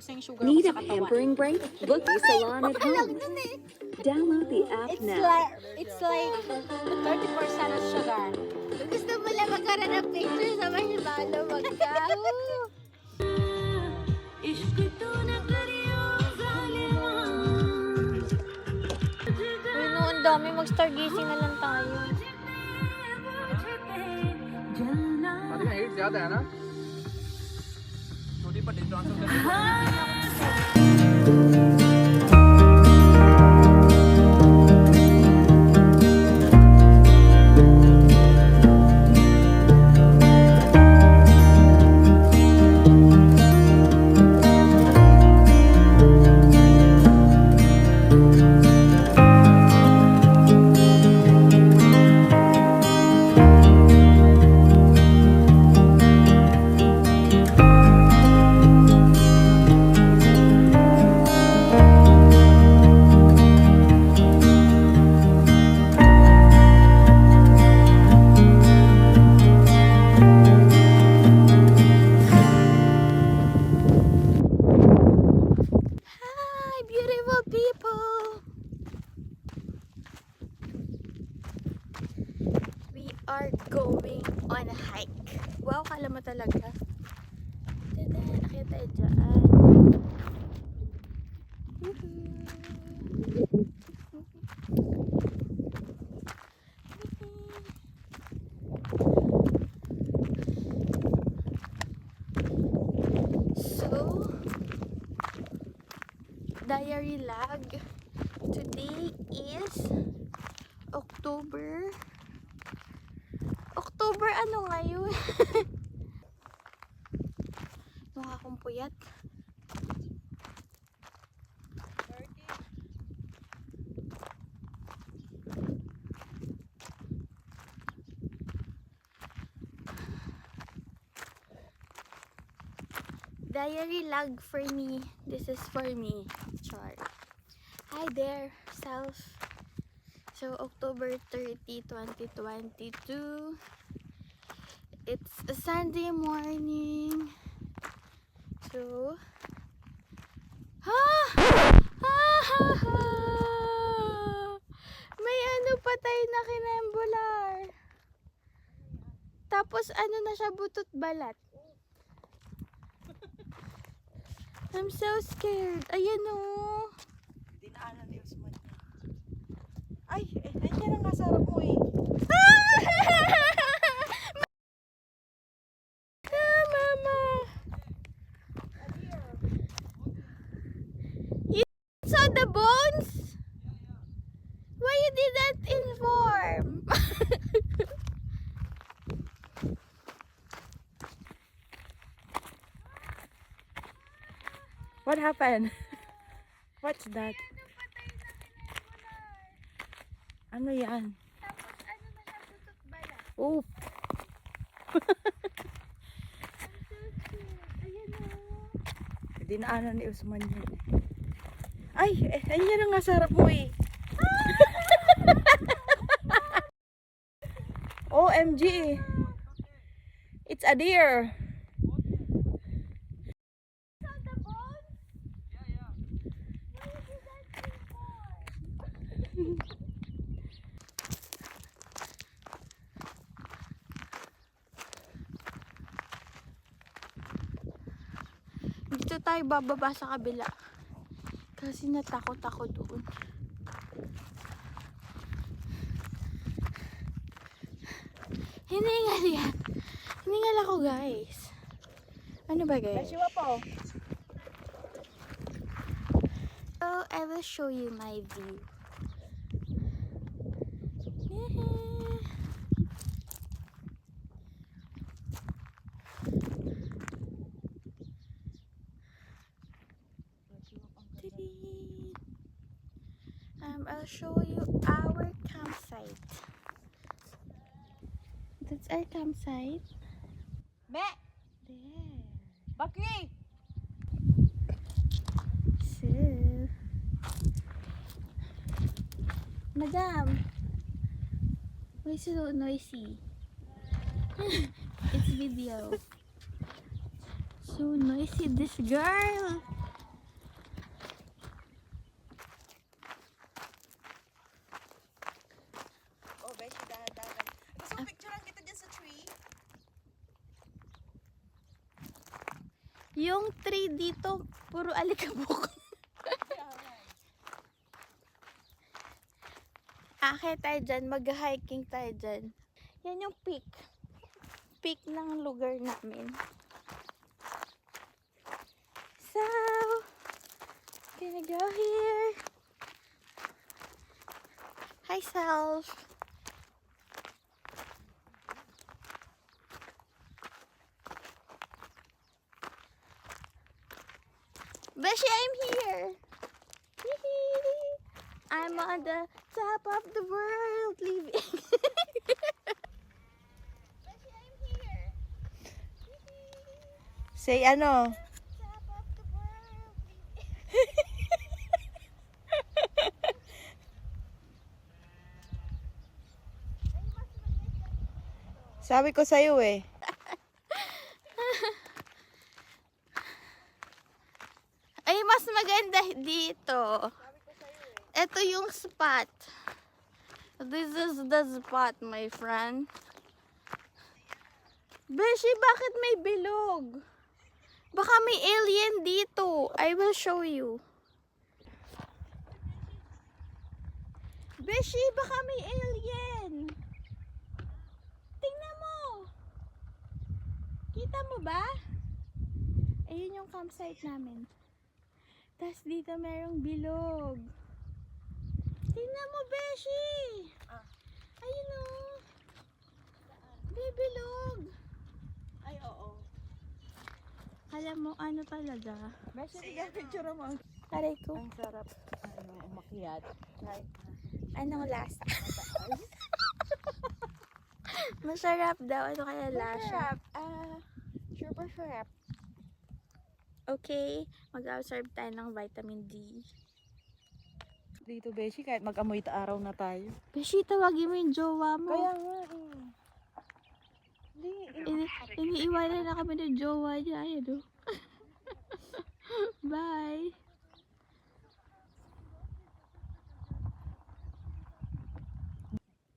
kasing sugar ko Need sa a katawan. pampering break? Book a salon at home. Download the app now. It's like 30% of sugar. Gusto mo lang magkaroon ng picture sa marshmallow, magkaho. Uy, no, ang dami. Mag-stargazing na lang tayo. अभी में हीट ज्यादा है ना छोटी पर ट्रांसफर करने Hi, beautiful people! We are going on a hike. Wow, kala mo talaga. Tada, nakita tayo dyan. So, diary log. Today is October ano ngayon? Mukha akong puyat. Diary log for me. This is for me. Char. Hi there, self. So, October 30, 2022. It's a Sunday morning. So, may ano patay na kinembular. Tapos ano na siya, butot balat. I'm so scared. Ayan o. Dinaanan ni Usman. Ay, nandiyan ang nasa harap mo eh. Mama. You saw the bones? Why you didn't inform? What happened? What's that? Ano yan? Tapos ano na siya, butot balat. Oh, Ayan o. dinaanan ni Usman yun. Ay, nandiyan ang nasa harap mo eh. OMG. It's a deer. Saw the bones? Yeah. Why you didn't inform? Dito tayo bababa sa kabila. Kasi natakot ako doon. Hiningal yan. Hiningal ako, guys. Ano ba, guys? Siwa po. So, I will show you my view. I'll show you our campsite. That's our campsite. Me! There. Bakri! So, Madam, why so noisy? It's video. So noisy, this girl. Yung tree dito, puro alikabok. Akit tayo dyan, mag-hiking tayo dyan. Yan yung peak. Peak ng lugar namin. So, gonna go here. Hi, self. Beshi, I'm here. Hee-hee. I'm on the top of the world living. Beshi, I'm here. Hee-hee. Say ano? Top of the world living. Sabi ko sa'yo eh. Ay, mas maganda dito. Ito yung spot. This is the spot, my friend. Beshi, bakit may bilog? Baka may alien dito. I will show you. Beshi, baka may alien. Tingnan mo. Kita mo ba? Ayun yung campsite namin. Tapos dito merong bilog. Tingnan mo, Beshi! Ayun o. May bilog. Ay, oo. Alam mo, ano talaga? Beshi, tignan picture mo. Aray ko. Ang sarap. Ano, umakyat. Anong lasa? Masarap daw. Ano kaya lasa? Super sarap. Okay, mag-absorb tayo ng vitamin D. Dito, Beshi, kahit mag-amoy araw na tayo. Beshi, tawagin mo yung jowa mo. Kaya nga eh. Iniiwanan na kami ng jowa niya. Ayan o. Bye.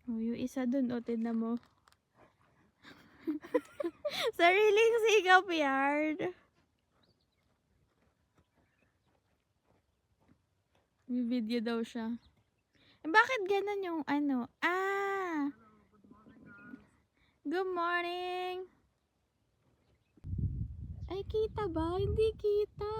Oh, yung isa dun, o, tignan mo. Sariling sigap yard. May video daw siya. Eh, bakit ganun yung ano? Good morning. Ay, kita ba? Hindi kita.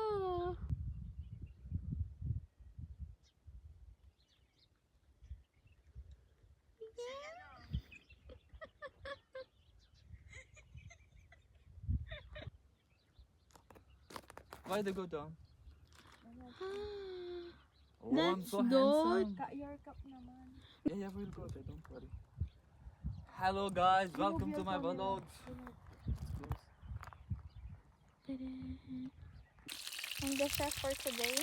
Why they go down? Oh, That's I'm so good. handsome. Your cup naman. Yeah, we'll go there. Don't worry. Hello guys, welcome to my vlog. And the chef for today,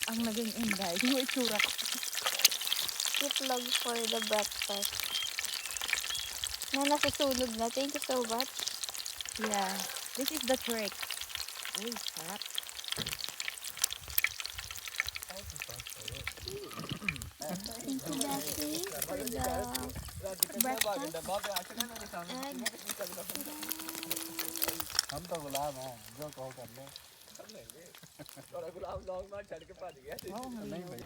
Ang naging inday. Yung itsura ko. itlog for the breakfast. Na nasusunog na. Thank you so much. Yeah. This is the trick. Uy, sarap. Thank you, Becky, for the breakfast. Egg. हम तो गुलाम हैं जो कहो कर लो। गुलाम लोग ना चढ़ के पा दिया। नहीं भाई